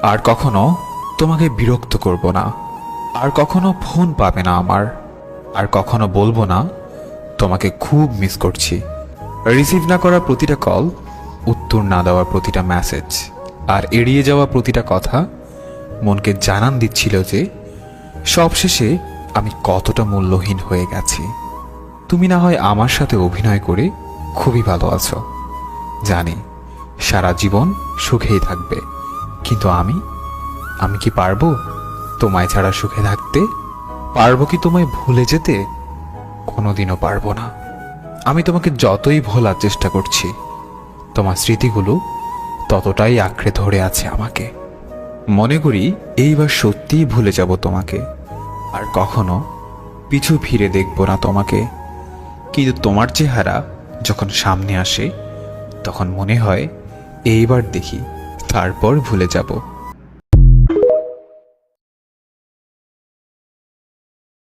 আর কখনো তোমাকে বিরক্ত করব না, আর কখনো ফোন পাবে না আমার, আর কখনো বলবো না তোমাকে খুব মিস করছি। রিসিভ না করা প্রতিটা কল, উত্তর না দেওয়া প্রতিটা মেসেজ, আর এড়িয়ে যাওয়া প্রতিটা কথা মনকে জানান দিচ্ছিল যে সবশেষে আমি কতটা মূল্যহীন হয়ে গেছি। তুমি না হয় আমার সাথে অভিনয় করে খুবই ভালো আছো, জানি সারা জীবন সুখেই থাকবে, কিন্তু আমি আমি কি পারবো তোমায় ছাড়া সুখে থাকতে? পারবো কি তোমায় ভুলে যেতে? কোনোদিনও পারবো না। আমি তোমাকে যতই ভোলার চেষ্টা করছি, তোমার স্মৃতিগুলো ততটাই আঁকড়ে ধরে আছে আমাকে। মনে করি এইবার সত্যিই ভুলে যাব তোমাকে, আর কখনো পিছু ফিরে দেখব না তোমাকে। কিন্তু তোমার চেহারা যখন সামনে আসে, তখন মনে হয় এইবার দেখি, তারপর ভুলে যাব।